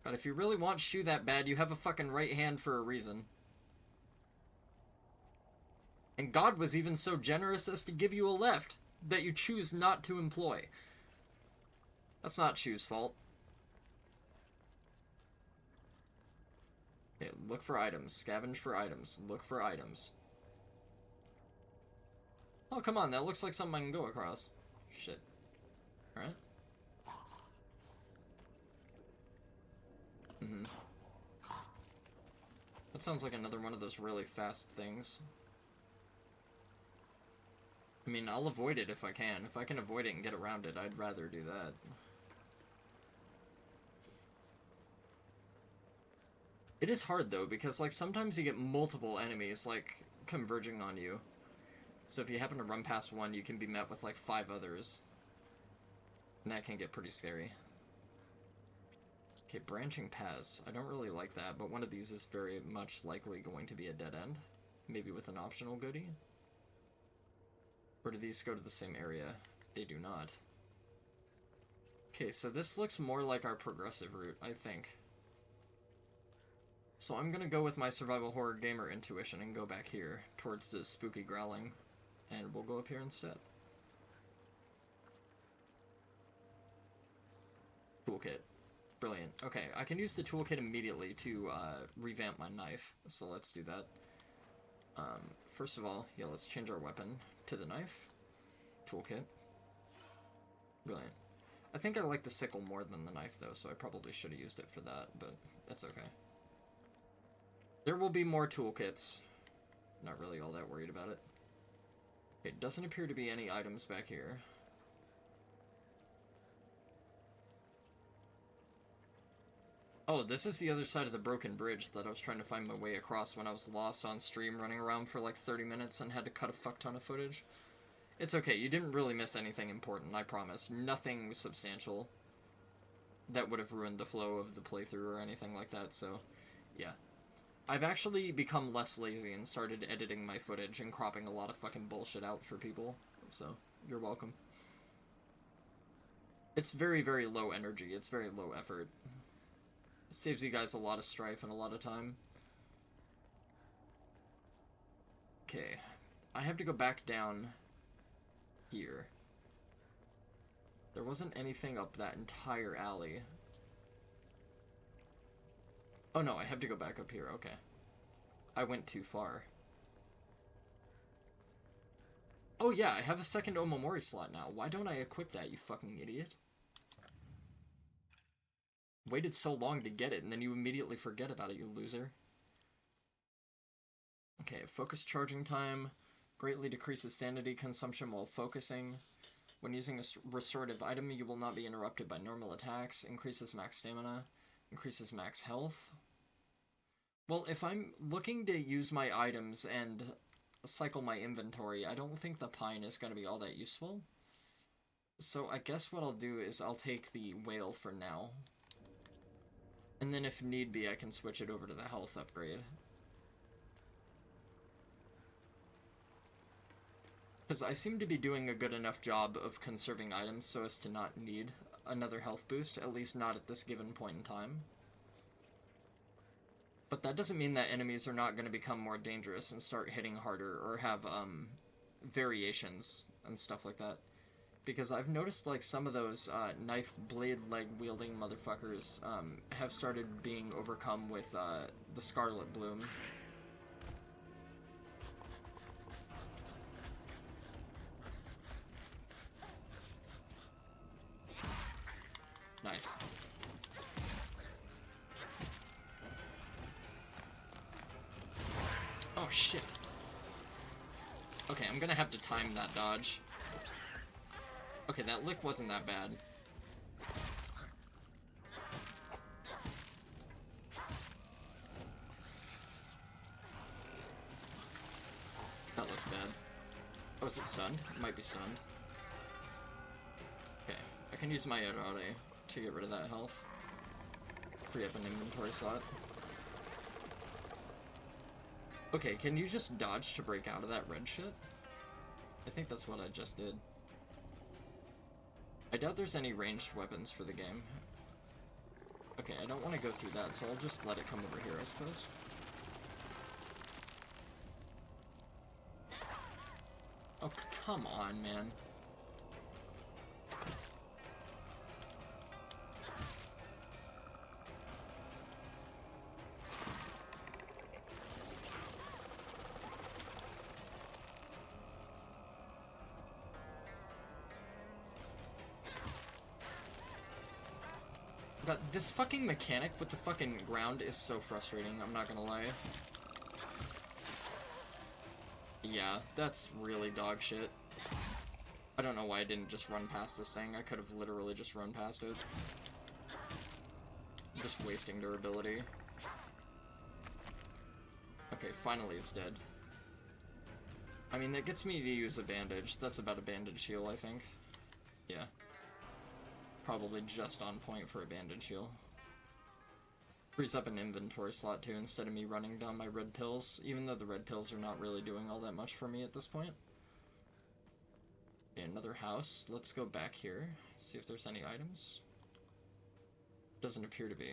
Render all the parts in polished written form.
God, if you really want Shu that bad, you have a fucking right hand for a reason. And God was even so generous as to give you a left that you choose not to employ. That's not Shu's fault. Okay, look for items. Scavenge for items. Look for items. Oh, come on. That looks like something I can go across. Shit. Alright. That sounds like another one of those really fast things. I mean, I'll avoid it if I can. If I can avoid it and get around it, I'd rather do that. It is hard, though, because, like, sometimes you get multiple enemies, like, converging on you. So if you happen to run past one, you can be met with, like, 5 others. And that can get pretty scary. Okay, branching paths. I don't really like that, but one of these is very much likely going to be a dead end. Maybe with an optional goodie. Or do these go to the same area? They do not. Okay, so this looks more like our progressive route, I think. So I'm gonna go with my survival horror gamer intuition and go back here, towards the spooky growling. And we'll go up here instead. Toolkit. Brilliant. Okay, I can use the toolkit immediately to revamp my knife, so let's do that. First of all, yeah, let's change our weapon to the knife. Toolkit. Brilliant. I think I like the sickle more than the knife, though, so I probably should have used it for that, but that's okay. There will be more toolkits. Not really all that worried about it. It doesn't appear to be any items back here. Oh, this is the other side of the broken bridge that I was trying to find my way across when I was lost on stream, running around for like 30 minutes and had to cut a fuck ton of footage. It's okay, you didn't really miss anything important, I promise. Nothing substantial that would have ruined the flow of the playthrough or anything like that, so yeah. I've actually become less lazy and started editing my footage and cropping a lot of fucking bullshit out for people, so you're welcome. It's very, very low energy, it's very low effort. It saves you guys a lot of strife and a lot of time. Okay, I have to go back down here. There wasn't anything up that entire alley. Oh no, I have to go back up here, okay. I went too far. Oh yeah, I have a second Omamori slot now. Why don't I equip that, you fucking idiot? Waited so long to get it, and then you immediately forget about it, you loser. Okay, focus charging time. Greatly decreases sanity consumption while focusing. When using a restorative item, you will not be interrupted by normal attacks. Increases max stamina. Increases max health. Well, if I'm looking to use my items and cycle my inventory, I don't think the pine is going to be all that useful. So I guess what I'll do is I'll take the whale for now. And then if need be, I can switch it over to the health upgrade. Because I seem to be doing a good enough job of conserving items so as to not need another health boost, at least not at this given point in time. But that doesn't mean that enemies are not going to become more dangerous and start hitting harder or have variations and stuff like that. Because I've noticed, like, some of those knife blade leg wielding motherfuckers have started being overcome with the Scarlet Bloom. Nice. Oh shit. Okay, I'm gonna have to time that dodge. Okay, that lick wasn't that bad. That looks bad. Oh, is it stunned? It might be stunned. Okay, I can use my Erare to get rid of that health. Free up an inventory slot. Okay, can you just dodge to break out of that red shit? I think that's what I just did. I doubt there's any ranged weapons for the game. Okay, I don't want to go through that, so I'll just let it come over here, I suppose. Oh, come on, man. But this fucking mechanic with the fucking ground is so frustrating, I'm not gonna lie. Yeah, that's really dog shit. I don't know why I didn't just run past this thing. I could have literally just run past it. Just wasting durability. Okay, finally it's dead. I mean, that gets me to use a bandage. That's about a bandage heal, I think. Yeah. Probably just on point for a bandage heal. Frees up an inventory slot too, instead of me running down my red pills, even though the red pills are not really doing all that much for me at this point. Okay, another house. Let's go back here, see if there's any items. Doesn't appear to be.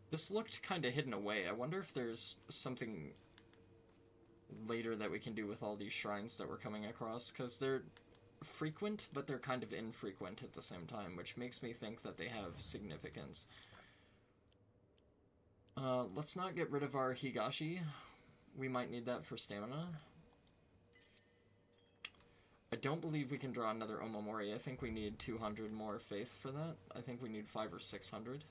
This looked kind of hidden away. I wonder if there's something later that we can do with all these shrines that we're coming across, because they're frequent, but they're kind of infrequent at the same time, which makes me think that they have significance. Let's not get rid of our Higurashi. We might need that for stamina. I don't believe we can draw another Omamori. I think we need 200 more faith for that. I think we need 500 or 600.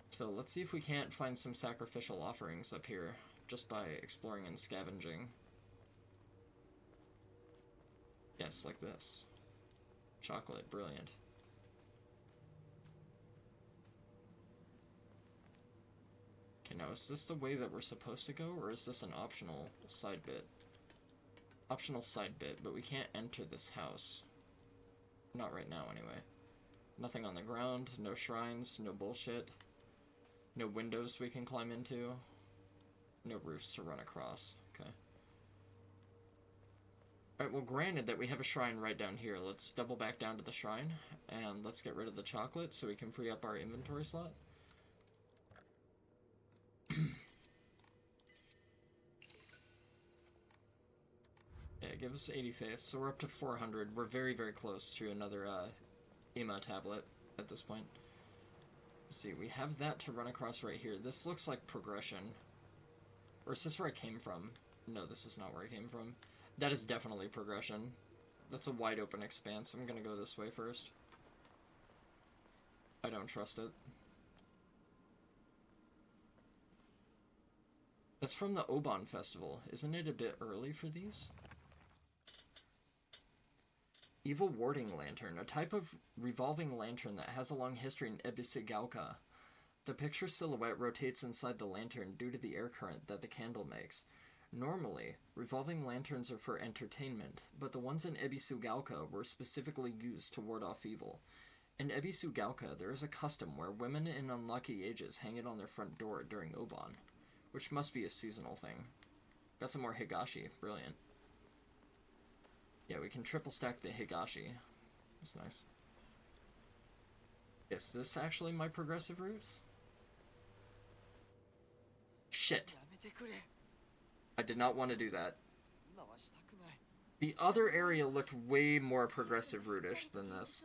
So let's see if we can't find some sacrificial offerings up here, just by exploring and scavenging. Yes, like this. Chocolate, brilliant. Okay, now is this the way that we're supposed to go, or is this an optional side bit? Optional side bit, but we can't enter this house. Not right now, anyway. Nothing on the ground, no shrines, no bullshit. No windows we can climb into. No roofs to run across. Okay. Alright, well, granted that we have a shrine right down here, let's double back down to the shrine, and let's get rid of the chocolate so we can free up our inventory slot. Yeah, give us 80 faith, so we're up to 400. We're very, very close to another Ima tablet at this point. Let's see, we have that to run across right here. This looks like progression. Or is this where I came from? No, this is not where I came from. That is definitely progression. That's a wide open expanse. I'm gonna go this way first. I don't trust it. That's from the Oban Festival. Isn't it a bit early for these? Evil Warding Lantern, a type of revolving lantern that has a long history in Ebisugaoka. The picture silhouette rotates inside the lantern due to the air current that the candle makes. Normally, revolving lanterns are for entertainment, but the ones in Ebisugaoka were specifically used to ward off evil. In Ebisugaoka, there is a custom where women in unlucky ages hang it on their front door during Oban, which must be a seasonal thing. Got some more Higashi. Brilliant. Yeah, we can triple stack the Higashi. That's nice. Is this actually my progressive route? Shit. I did not want to do that. The other area looked way more progressive route-ish than this.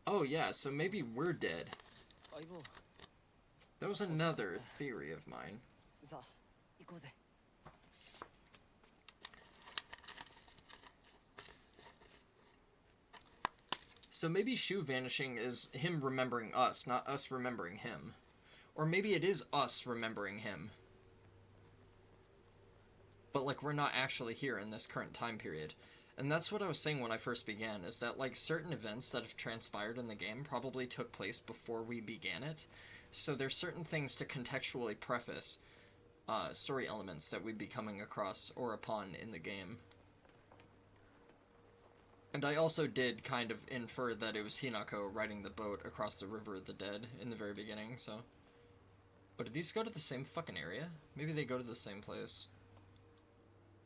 Oh yeah, so maybe we're dead. That was another theory of mine. So maybe Shu vanishing is him remembering us, not us remembering him. Or maybe it is us remembering him. But, like, we're not actually here in this current time period. And that's what I was saying when I first began, is that, like, certain events that have transpired in the game probably took place before we began it. So there's certain things to contextually preface story elements that we'd be coming across or upon in the game. And I also did kind of infer that it was Hinako riding the boat across the River of the Dead in the very beginning, so... Oh, did these go to the same fucking area? Maybe they go to the same place.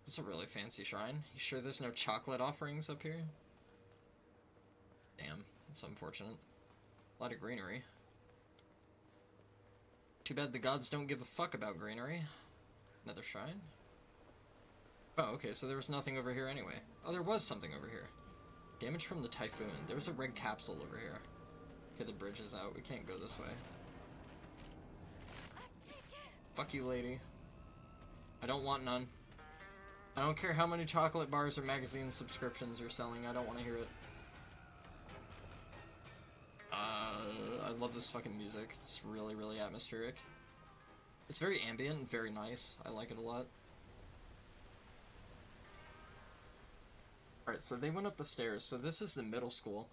It's a really fancy shrine. You sure there's no chocolate offerings up here? Damn, that's unfortunate. A lot of greenery. Too bad the gods don't give a fuck about greenery. Another shrine? Oh, okay, so there was nothing over here anyway. Oh, there was something over here. Damage from the typhoon. There was a red capsule over here. Okay, the bridge is out. We can't go this way. Fuck you, lady. I don't want none. I don't care how many chocolate bars or magazine subscriptions you're selling. I don't want to hear it. I love this fucking music. It's really, really atmospheric. It's very ambient and very nice. I like it a lot. Alright, so they went up the stairs. So this is the middle school.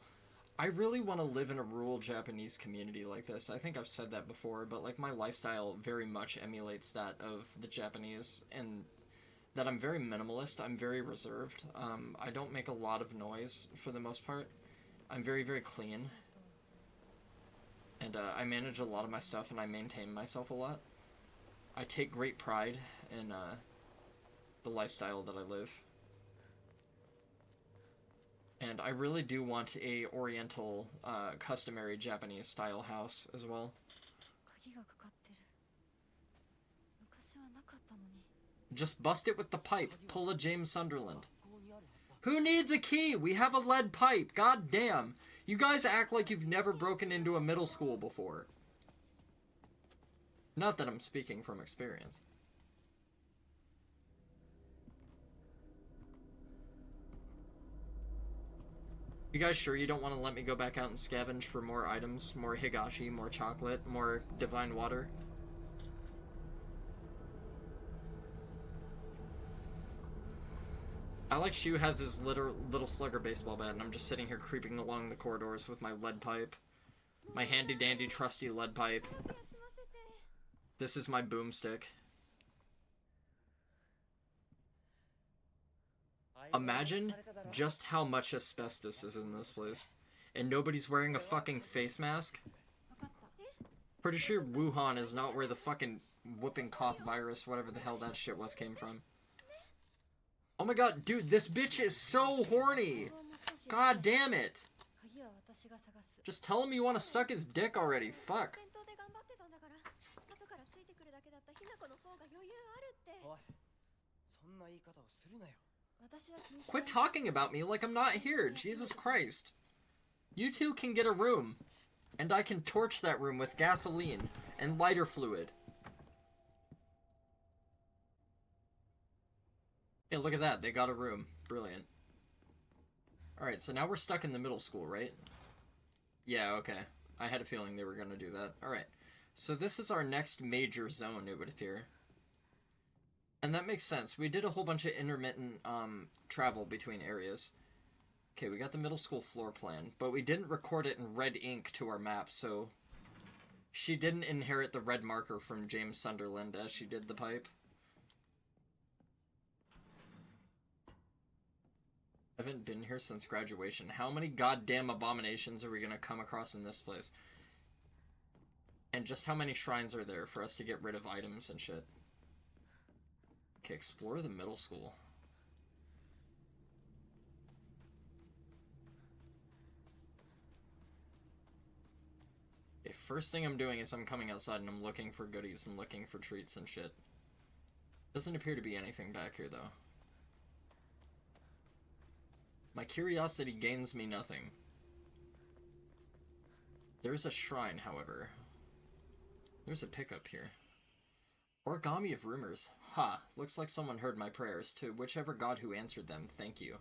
I really want to live in a rural Japanese community like this. I think I've said that before, but like my lifestyle very much emulates that of the Japanese, and that I'm very minimalist. I'm very reserved. I don't make a lot of noise for the most part. I'm very, very clean. And I manage a lot of my stuff, and I maintain myself a lot. I take great pride in the lifestyle that I live. And I really do want a oriental, customary Japanese style house as well. Just bust it with the pipe. Pull a James Sunderland. Who needs a key? We have a lead pipe. God damn. You guys act like you've never broken into a middle school before. Not that I'm speaking from experience. You guys sure you don't want to let me go back out and scavenge for more items? More higashi, more chocolate, more divine water? I like Shu has his little slugger baseball bat, and I'm just sitting here creeping along the corridors with my lead pipe. My handy-dandy trusty lead pipe. This is my boomstick. Imagine just how much asbestos is in this place. And nobody's wearing a fucking face mask. Pretty sure Wuhan is not where the fucking whooping cough virus, whatever the hell that shit was, came from. Oh my god, dude, this bitch is so horny! God damn it! Just tell him you want to suck his dick already, fuck. Quit talking about me like I'm not here, Jesus Christ. You two can get a room, and I can torch that room with gasoline and lighter fluid. Yeah, look at that. They got a room. Brilliant. Alright, so now we're stuck in the middle school, right? Yeah, okay. I had a feeling they were going to do that. Alright. So this is our next major zone, it would appear. And that makes sense. We did a whole bunch of intermittent travel between areas. Okay, we got the middle school floor plan, but we didn't record it in red ink to our map, so she didn't inherit the red marker from James Sunderland as she did the pipe. I haven't been here since graduation. How many goddamn abominations are we gonna come across in this place? And just how many shrines are there for us to get rid of items and shit? Okay, explore the middle school. Okay, first thing I'm doing is I'm coming outside and I'm looking for goodies and looking for treats and shit. Doesn't appear to be anything back here, though. My curiosity gains me nothing. There's a shrine, however. There's a pickup here. Origami of rumors. Ha, looks like someone heard my prayers. To whichever god who answered them, thank you.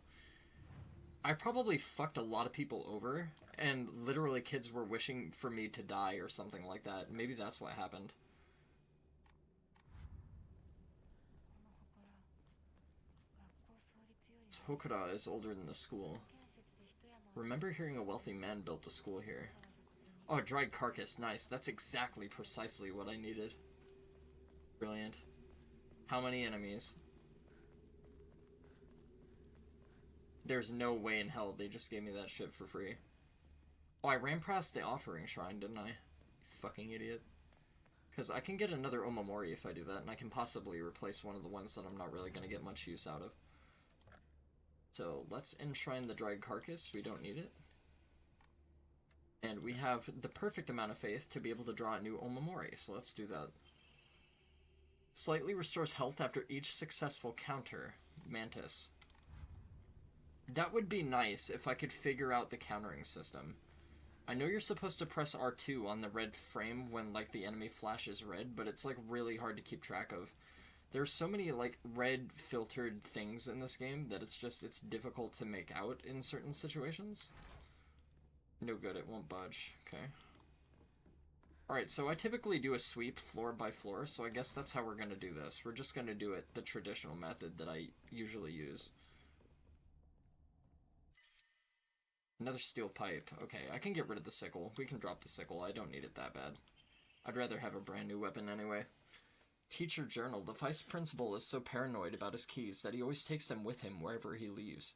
I probably fucked a lot of people over, and literally kids were wishing for me to die or something like that. Maybe that's what happened. Hokura is older than the school. Remember hearing a wealthy man built a school here. Oh, a dried carcass. Nice. That's exactly, precisely what I needed. Brilliant. How many enemies? There's no way in hell they just gave me that shit for free. Oh, I ran past the offering shrine, didn't I? Fucking idiot. Because I can get another Omamori if I do that, and I can possibly replace one of the ones that I'm not really going to get much use out of. So, let's enshrine the dried carcass. We don't need it. And we have the perfect amount of faith to be able to draw a new Omamori, so let's do that. Slightly restores health after each successful counter. Mantis. That would be nice if I could figure out the countering system. I know you're supposed to press R2 on the red frame when, like, the enemy flashes red, but it's, like, really hard to keep track of. There's so many, like, red filtered things in this game that it's difficult to make out in certain situations. No good, it won't budge. Okay. Alright, so I typically do a sweep floor by floor, so I guess that's how we're going to do this. We're just going to do it the traditional method that I usually use. Another steel pipe. Okay, I can get rid of the sickle. We can drop the sickle. I don't need it that bad. I'd rather have a brand new weapon anyway. Teacher journal. The vice principal is so paranoid about his keys that he always takes them with him wherever he leaves.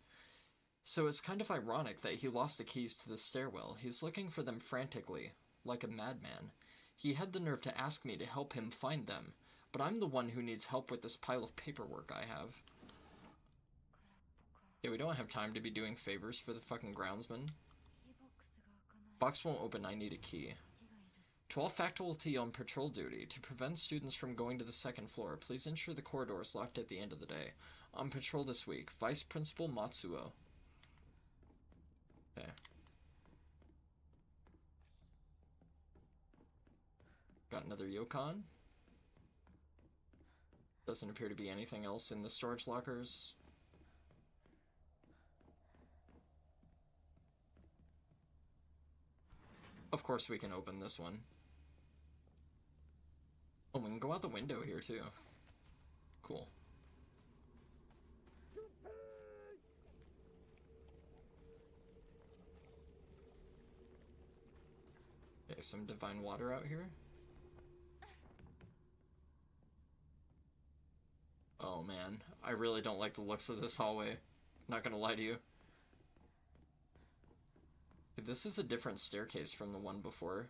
So it's kind of ironic that he lost the keys to the stairwell. He's looking for them frantically, like a madman. He had the nerve to ask me to help him find them, but I'm the one who needs help with this pile of paperwork I have. Yeah, we don't have time to be doing favors for the fucking groundsman. Box won't open, I need a key. To all faculty on patrol duty, to prevent students from going to the second floor, please ensure the corridor is locked at the end of the day. On patrol this week, Vice Principal Matsuo. Okay. Got another Yokon. Doesn't appear to be anything else in the storage lockers. Of course we can open this one. Oh, we can go out the window here too. Cool. Okay, some divine water out here. Oh man, I really don't like the looks of this hallway. Not gonna lie to you. This is a different staircase from the one before.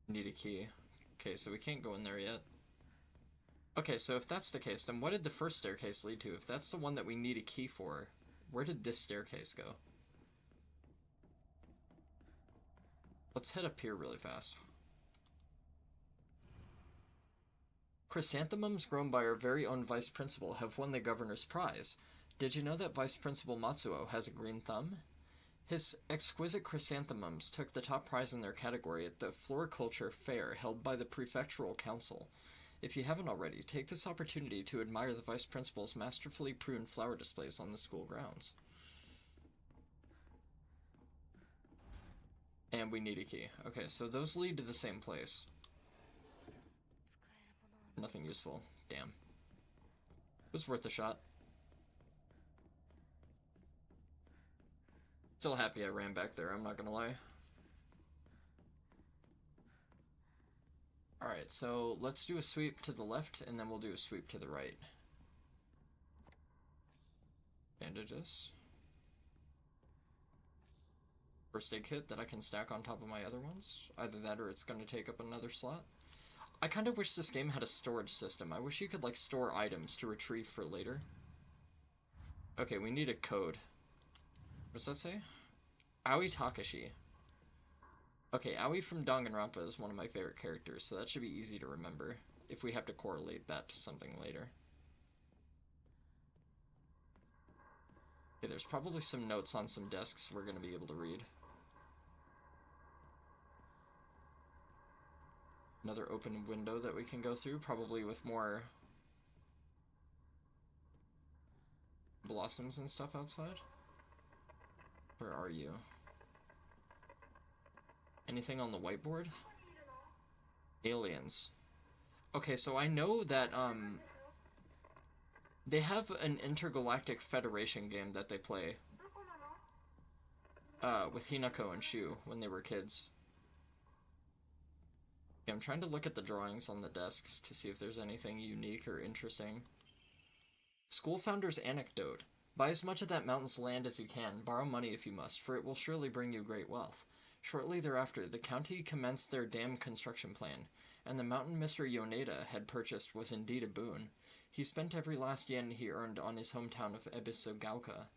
Need a key. Okay, so we can't go in there yet. Okay, so if that's the case, then what did the first staircase lead to? If that's the one that we need a key for, where did this staircase go? Let's head up here really fast. Chrysanthemums grown by our very own vice principal have won the governor's prize. Did you know that Vice Principal Matsuo has a green thumb? His exquisite chrysanthemums took the top prize in their category at the Floriculture Fair held by the Prefectural Council. If you haven't already, take this opportunity to admire the Vice Principal's masterfully pruned flower displays on the school grounds. And we need a key. Okay, so those lead to the same place. Nothing useful. Damn. It was worth a shot. Still happy I ran back there, I'm not gonna lie. Alright, so let's do a sweep to the left, and then we'll do a sweep to the right. Bandages. First aid kit that I can stack on top of my other ones. Either that or it's gonna take up another slot. I kind of wish this game had a storage system. I wish you could, like, store items to retrieve for later. Okay, we need a code. What does that say? Aoi Takashi. Okay, Aoi from Danganronpa is one of my favorite characters, so that should be easy to remember if we have to correlate that to something later. Okay, there's probably some notes on some desks we're going to be able to read. Another open window that we can go through, probably with more blossoms and stuff outside. Where are you? Anything on the whiteboard? Aliens. Okay, so I know that, they have an intergalactic Federation game that they play. With Hinako and Shu when they were kids. Okay, I'm trying to look at the drawings on the desks to see if there's anything unique or interesting. School founder's anecdote. Buy as much of that mountain's land as you can, borrow money if you must, for it will surely bring you great wealth. Shortly thereafter, the county commenced their dam construction plan, and the mountain Mr. Yoneda had purchased was indeed a boon. He spent every last yen he earned on his hometown of Ebisugaoka.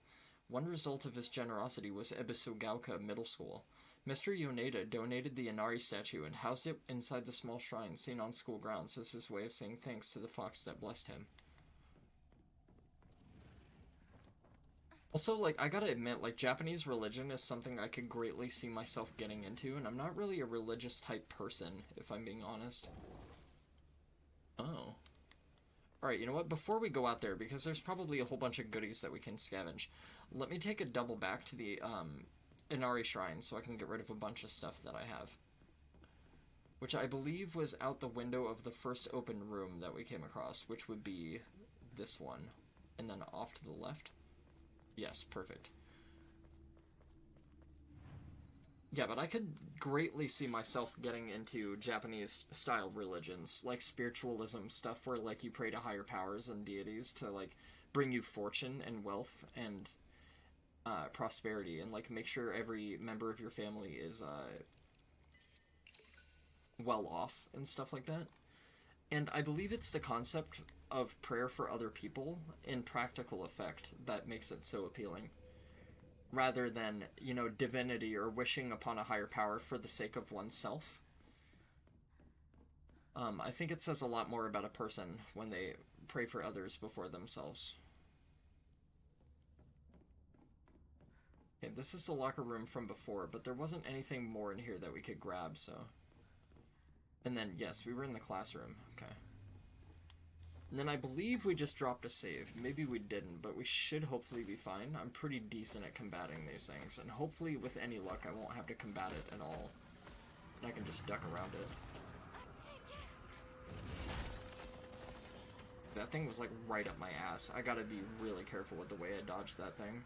One result of his generosity was Ebisugaoka Middle School. Mr. Yoneda donated the Inari statue and housed it inside the small shrine seen on school grounds as his way of saying thanks to the fox that blessed him. Also, like, I gotta admit, like, Japanese religion is something I could greatly see myself getting into, and I'm not really a religious type person, if I'm being honest. Oh. Alright, you know what? Before we go out there, because there's probably a whole bunch of goodies that we can scavenge, let me take a double back to the, Inari Shrine so I can get rid of a bunch of stuff that I have. Which I believe was out the window of the first open room that we came across, which would be this one. And then off to the left. Yes, perfect. Yeah, but I could greatly see myself getting into Japanese-style religions, like spiritualism stuff where, like, you pray to higher powers and deities to, like, bring you fortune and wealth and prosperity, and, like, make sure every member of your family is well off and stuff like that. And I believe it's the concept of prayer for other people in practical effect that makes it so appealing. Rather than, you know, divinity or wishing upon a higher power for the sake of oneself. I think it says a lot more about a person when they pray for others before themselves. Okay, this is the locker room from before, but there wasn't anything more in here that we could grab, so... And then, yes, we were in the classroom. Okay. And then I believe we just dropped a save. Maybe we didn't, but we should hopefully be fine. I'm pretty decent at combating these things, and hopefully, with any luck, I won't have to combat it at all. And I can just duck around it. That thing was, like, right up my ass. I gotta be really careful with the way I dodge that thing.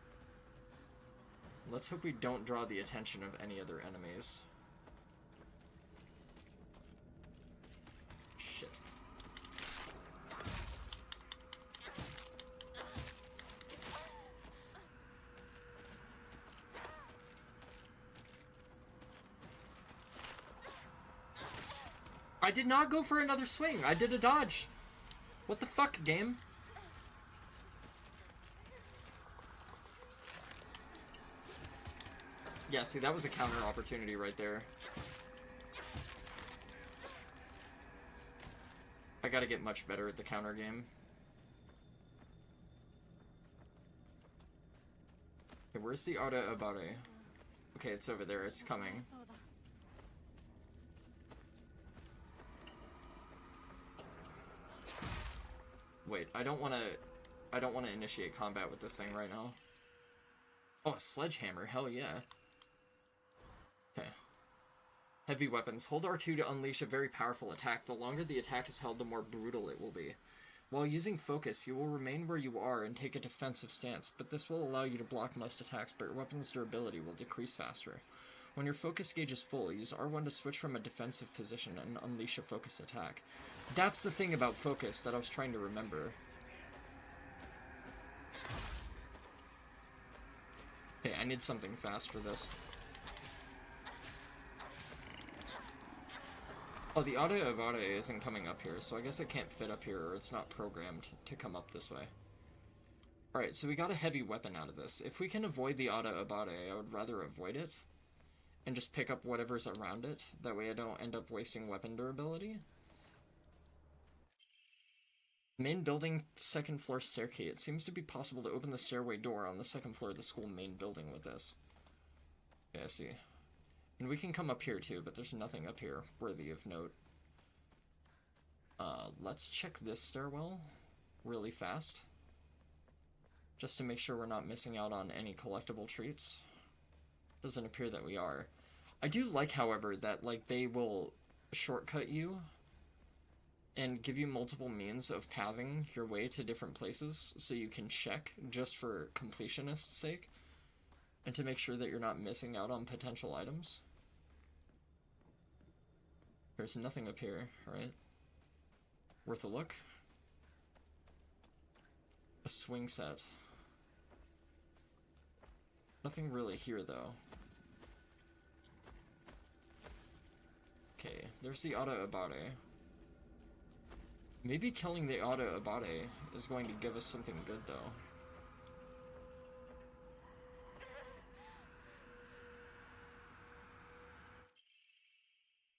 Let's hope we don't draw the attention of any other enemies. Shit. I did not go for another swing. I did a dodge. What the fuck, game? Yeah, see, that was a counter opportunity right there. I gotta get much better at the counter game. Okay, where's the Ada Abare? Okay, it's over there. It's coming. Wait, I don't want to initiate combat with this thing right now. Oh, a sledgehammer. Hell yeah. Okay. Heavy weapons. Hold R2 to unleash a very powerful attack. The longer the attack is held, the more brutal it will be. While using focus, you will remain where you are and take a defensive stance, but this will allow you to block most attacks, but your weapon's durability will decrease faster. When your focus gauge is full, use R1 to switch from a defensive position and unleash a focus attack. That's the thing about focus that I was trying to remember. Okay, I need something fast for this. Oh, the Ada Abare isn't coming up here, so I guess it can't fit up here, or it's not programmed to come up this way. Alright, so we got a heavy weapon out of this. If we can avoid the Ada Abare, I would rather avoid it. And just pick up whatever's around it. That way I don't end up wasting weapon durability. Main building, second floor staircase. It seems to be possible to open the stairway door on the second floor of the school main building with this. Yeah, I see. And we can come up here too, but there's nothing up here worthy of note. Let's check this stairwell really fast. Just to make sure we're not missing out on any collectible treats. Doesn't appear that we are. I do like, however, that, like, they will shortcut you and give you multiple means of pathing your way to different places so you can check just for completionist's sake and to make sure that you're not missing out on potential items. There's nothing up here, right? Worth a look. A swing set. Nothing really here, though. Okay, there's the Ada Abade. Maybe killing the Ada Abade is going to give us something good, though.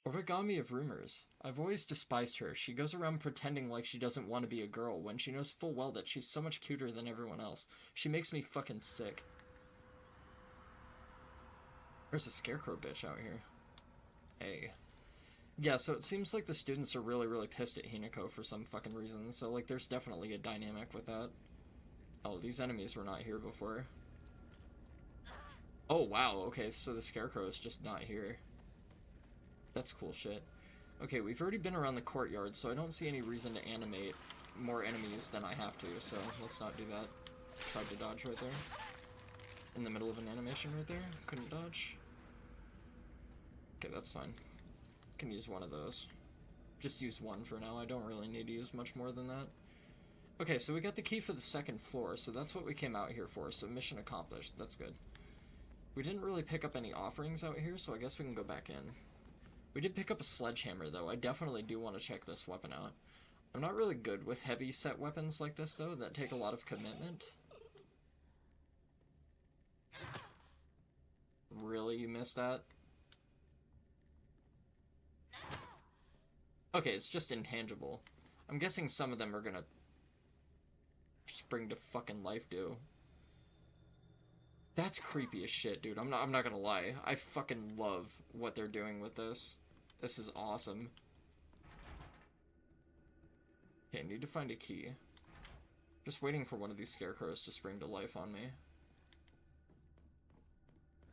Origami of Rumors. I've always despised her. She goes around pretending like she doesn't want to be a girl when she knows full well that she's so much cuter than everyone else. She makes me fucking sick. There's a scarecrow bitch out here. Hey. Yeah, so it seems like the students are really, really pissed at Hinako for some fucking reason. So, like, there's definitely a dynamic with that. Oh, these enemies were not here before. Oh, wow. Okay, so the scarecrow is just not here. That's cool shit. Okay, we've already been around the courtyard, so I don't see any reason to animate more enemies than I have to, so let's not do that. Tried to dodge right there. In the middle of an animation right there. Couldn't dodge. Okay, that's fine. Can use one of those. Just use one for now. I don't really need to use much more than that. Okay, so we got the key for the second floor, so that's what we came out here for, so mission accomplished. That's good. We didn't really pick up any offerings out here, so I guess we can go back in. We did pick up a sledgehammer, though. I definitely do want to check this weapon out. I'm not really good with heavy set weapons like this, though, that take a lot of commitment. Really? You missed that? Okay, it's just intangible. I'm guessing some of them are gonna spring to fucking life, dude. That's creepy as shit, dude. I'm not gonna lie. I fucking love what they're doing with this. This is awesome. Okay, need to find a key. Just waiting for one of these scarecrows to spring to life on me.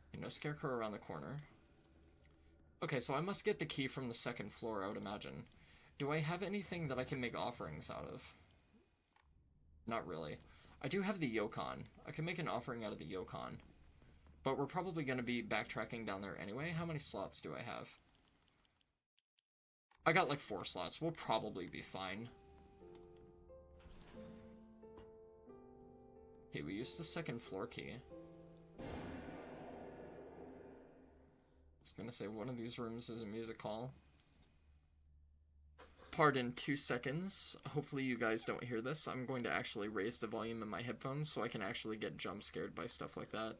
Okay, no scarecrow around the corner. Okay, so I must get the key from the second floor, I would imagine. Do I have anything that I can make offerings out of? Not really. I do have the Yokon. I can make an offering out of the Yokon. But we're probably going to be backtracking down there anyway. How many slots do I have? I got like 4 slots. We'll probably be fine. Okay, we used the second floor key. I was going to say one of these rooms is a music hall. Pardon 2 seconds. Hopefully you guys don't hear this. I'm going to actually raise the volume in my headphones so I can actually get jump scared by stuff like that.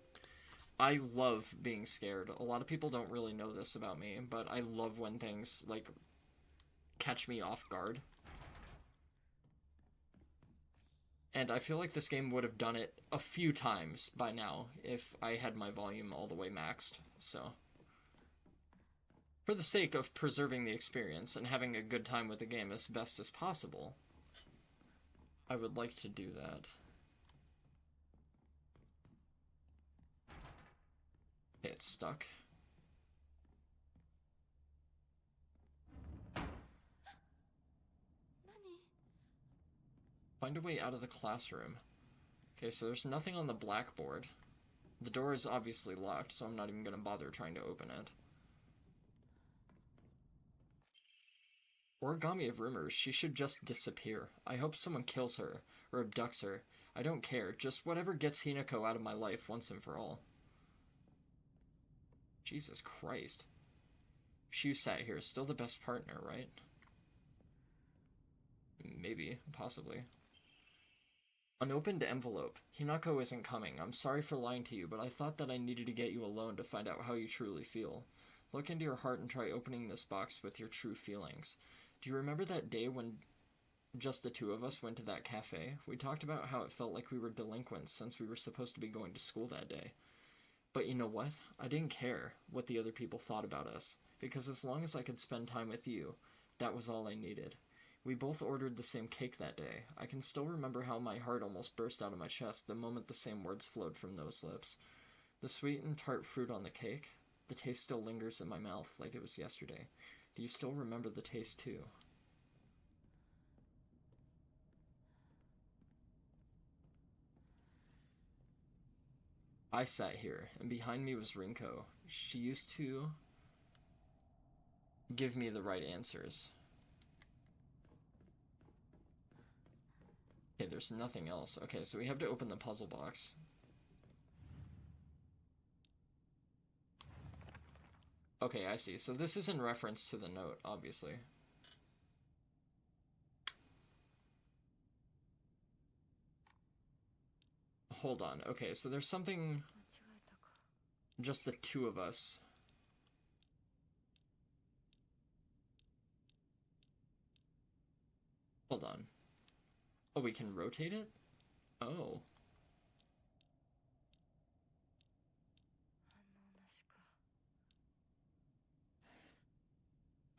I love being scared. A lot of people don't really know this about me, but I love when things, like, catch me off guard. And I feel like this game would have done it a few times by now if I had my volume all the way maxed, so... For the sake of preserving the experience and having a good time with the game as best as possible, I would like to do that. Okay, it's stuck. Find a way out of the classroom. Okay, so there's nothing on the blackboard. The door is obviously locked, so I'm not even gonna bother trying to open it. Origami of Rumors, she should just disappear. I hope someone kills her, or abducts her. I don't care, just whatever gets Hinako out of my life once and for all. Jesus Christ. Shu sat here, still the best partner, right? Maybe, possibly. Unopened envelope. Hinako isn't coming. I'm sorry for lying to you, but I thought that I needed to get you alone to find out how you truly feel. Look into your heart and try opening this box with your true feelings. Do you remember that day when just the 2 of us went to that cafe? We talked about how it felt like we were delinquents since we were supposed to be going to school that day. But you know what? I didn't care what the other people thought about us, because as long as I could spend time with you, that was all I needed. We both ordered the same cake that day. I can still remember how my heart almost burst out of my chest the moment the same words flowed from those lips. The sweet and tart fruit on the cake, the taste still lingers in my mouth like it was yesterday. Do you still remember the taste too? I sat here, and behind me was Rinko. She used to give me the right answers. Okay, there's nothing else. Okay, so we have to open the puzzle box. Okay, I see. So this is in reference to the note, obviously. Hold on. Okay, so there's something... Just the two of us. Hold on. Oh, we can rotate it? Oh.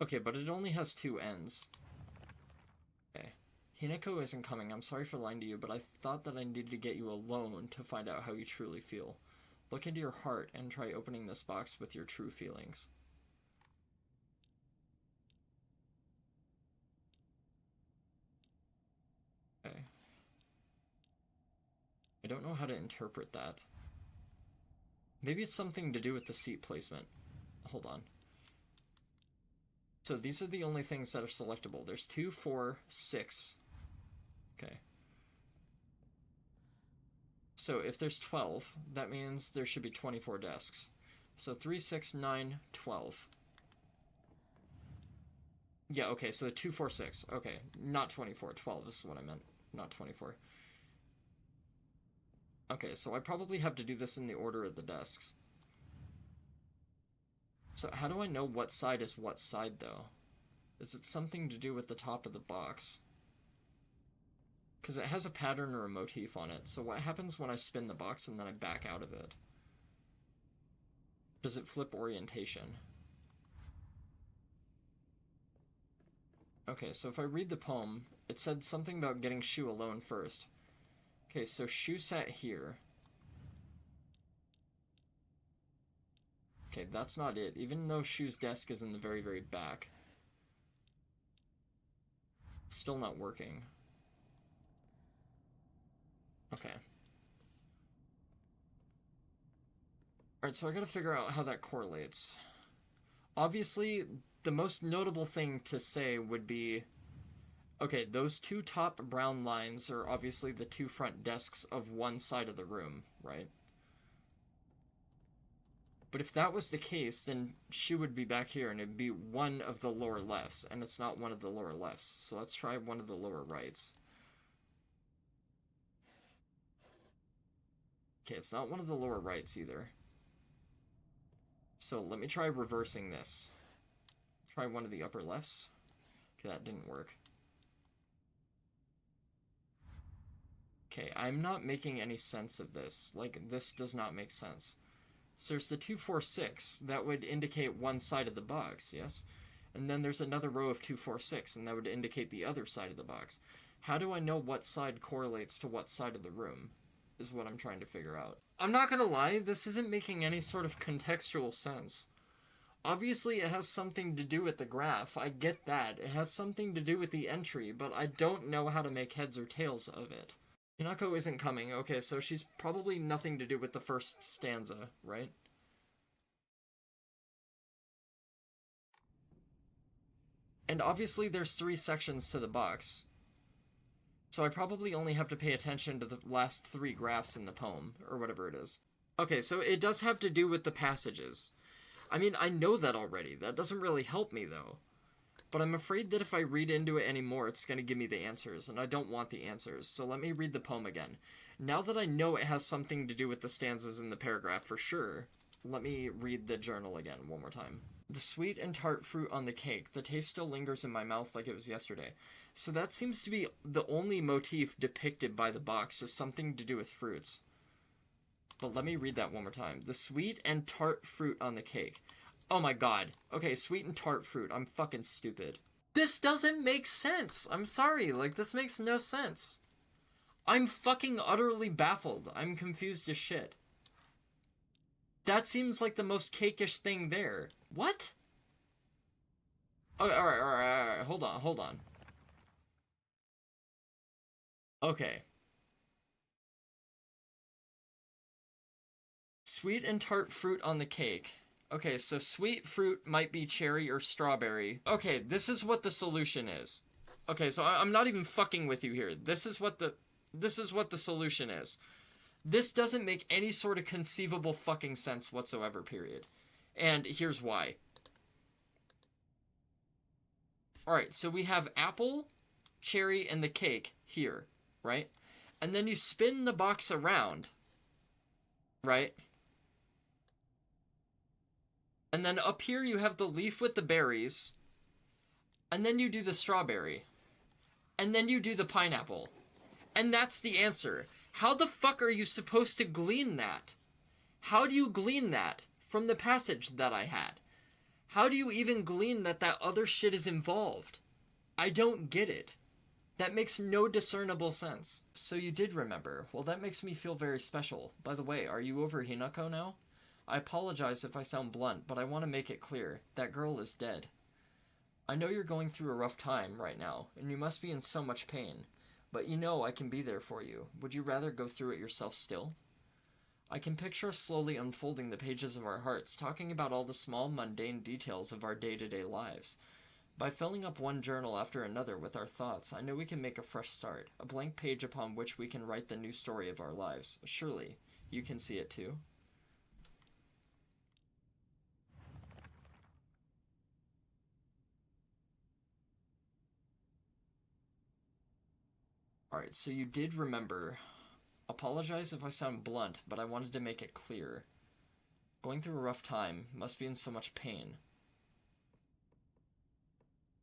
Okay, but it only has two ends. Okay. Hinako isn't coming. I'm sorry for lying to you, but I thought that I needed to get you alone to find out how you truly feel. Look into your heart and try opening this box with your true feelings. Okay. I don't know how to interpret that. Maybe it's something to do with the seat placement. Hold on. So these are the only things that are selectable. There's 2, 4, 6. Okay. So if there's 12, that means there should be 24 desks. So 3, 6, 9, 12. Yeah, okay, so 2, 4, 6. Okay, not 24. 12 is what I meant, not 24. Okay, so I probably have to do this in the order of the desks. So how do I know what side is what side, though? Is it something to do with the top of the box? Because it has a pattern or a motif on it, so what happens when I spin the box and then I back out of it? Does it flip orientation? Okay, so if I read the poem, it said something about getting Shu alone first. Okay, so Shu sat here. Okay, that's not it, even though Shu's desk is in the very, very back. Still not working. Okay. Alright, so I gotta figure out how that correlates. Obviously, the most notable thing to say would be... Okay, those two top brown lines are obviously the two front desks of one side of the room, right? But if that was the case, then Shu would be back here, and it'd be one of the lower lefts, and it's not one of the lower lefts. So let's try one of the lower rights. Okay, it's not one of the lower rights either. So let me try reversing this. Try one of the upper lefts. Okay, that didn't work. Okay, I'm not making any sense of this. Like, this does not make sense. So there's the 2, 4, 6. That would indicate one side of the box, yes? And then there's another row of 2, 4, 6, and that would indicate the other side of the box. How do I know what side correlates to what side of the room? Is what I'm trying to figure out. I'm not gonna lie, this isn't making any sort of contextual sense. Obviously, it has something to do with the graph. I get that. It has something to do with the entry, but I don't know how to make heads or tails of it. Hinako isn't coming. Okay, so she's probably nothing to do with the first stanza, right? And obviously there's 3 sections to the box. So I probably only have to pay attention to the last 3 graphs in the poem, or whatever it is. Okay, so it does have to do with the passages. I mean, I know that already. That doesn't really help me, though. But I'm afraid that if I read into it anymore, it's going to give me the answers, and I don't want the answers, so let me read the poem again. Now that I know it has something to do with the stanzas in the paragraph for sure, let me read the journal again one more time. The sweet and tart fruit on the cake, the taste still lingers in my mouth like it was yesterday. So that seems to be the only motif depicted by the box, is something to do with fruits. But let me read that one more time. The sweet and tart fruit on the cake. Oh my god. Okay, sweet and tart fruit. I'm fucking stupid. This doesn't make sense. I'm sorry. Like, this makes no sense. I'm fucking utterly baffled. I'm confused as shit. That seems like the most cakeish thing there. What? Okay, alright. Hold on. Okay. Sweet and tart fruit on the cake. Okay, so sweet fruit might be cherry or strawberry. Okay, this is what the solution is. Okay, so I'm not even fucking with you here. This is what the... This is what the solution is. This doesn't make any sort of conceivable fucking sense whatsoever, period. And here's why. Alright, so we have apple, cherry, and the cake here, right? And then you spin the box around, right? And then up here you have the leaf with the berries, and then you do the strawberry, and then you do the pineapple. And that's the answer. How the fuck are you supposed to glean that? How do you glean that from the passage that I had? How do you even glean that that other shit is involved? I don't get it. That makes no discernible sense. So you did remember. Well, that makes me feel very special. By the way, are you over Hinako now? I apologize if I sound blunt, but I want to make it clear. That girl is dead. I know you're going through a rough time right now, and you must be in so much pain. But you know I can be there for you. Would you rather go through it yourself still? I can picture us slowly unfolding the pages of our hearts, talking about all the small, mundane details of our day-to-day lives. By filling up one journal after another with our thoughts, I know we can make a fresh start, a blank page upon which we can write the new story of our lives. Surely, you can see it too? Alright, so you did remember. Apologize if I sound blunt, but I wanted to make it clear. Going through a rough time, must be in so much pain.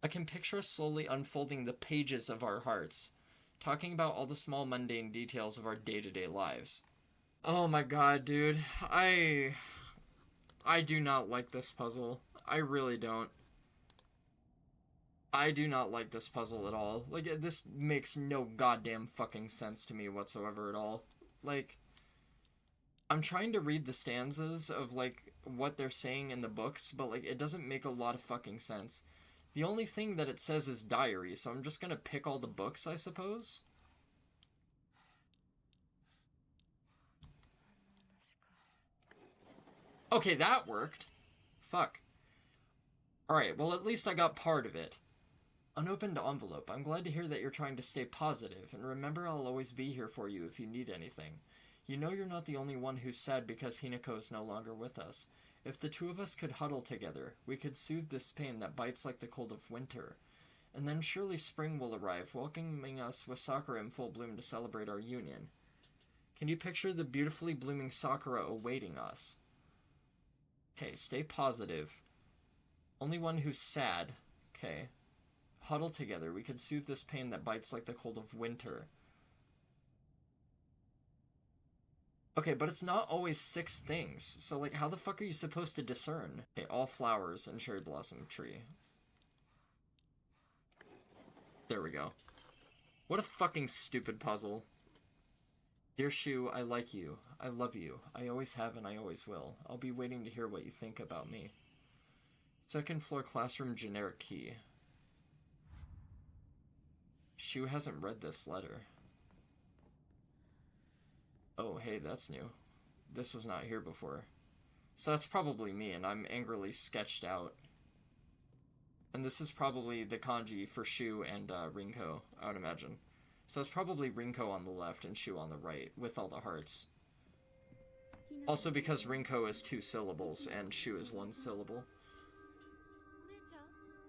I can picture us slowly unfolding the pages of our hearts, talking about all the small mundane details of our day-to-day lives. Oh my god, dude. I do not like this puzzle. I really don't. I do not like this puzzle at all. Like, this makes no goddamn fucking sense to me whatsoever at all. Like, I'm trying to read the stanzas of, like, what they're saying in the books, but, like, it doesn't make a lot of fucking sense. The only thing that it says is diary, so I'm just gonna pick all the books, I suppose? Okay, that worked. Fuck. Alright, well, at least I got part of it. Unopened envelope. I'm glad to hear that you're trying to stay positive, and remember I'll always be here for you if you need anything. You know you're not the only one who's sad because Hinako is no longer with us. If the two of us could huddle together, we could soothe this pain that bites like the cold of winter. And then surely spring will arrive, welcoming us with sakura in full bloom to celebrate our union. Can you picture the beautifully blooming sakura awaiting us? Okay, stay positive. Only one who's sad. Okay. Huddle together, we could soothe this pain that bites like the cold of winter. Okay, but it's not always 6 things, so, like, how the fuck are you supposed to discern? Okay, all flowers and cherry blossom tree. There we go. What a fucking stupid puzzle. Dear Shu, I like you. I love you. I always have and I always will. I'll be waiting to hear what you think about me. 2nd floor classroom generic key. Shu hasn't read this letter. Oh, hey, that's new. This was not here before. So that's probably me, and I'm angrily sketched out. And this is probably the kanji for Shu and Rinko, I would imagine. So it's probably Rinko on the left and Shu on the right, with all the hearts. Also because Rinko is 2 syllables, and Shu is 1 syllable.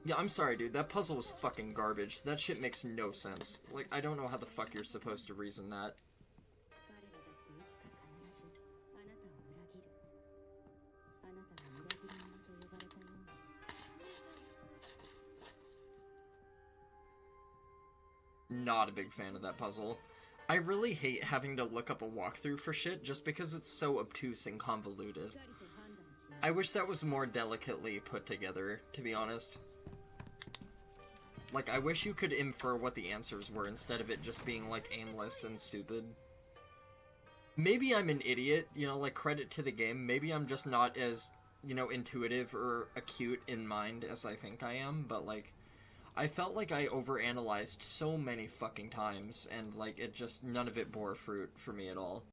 Yeah, I'm sorry, dude. That puzzle was fucking garbage. That shit makes no sense. Like, I don't know how the fuck you're supposed to reason that. Not a big fan of that puzzle. I really hate having to look up a walkthrough for shit just because it's so obtuse and convoluted. I wish that was more delicately put together, to be honest. Like, I wish you could infer what the answers were instead of it just being, like, aimless and stupid. Maybe I'm an idiot, you know, like, credit to the game. Maybe I'm just not as, you know, intuitive or acute in mind as I think I am, but, like, I felt like I overanalyzed so many fucking times, and, like, it just, none of it bore fruit for me at all.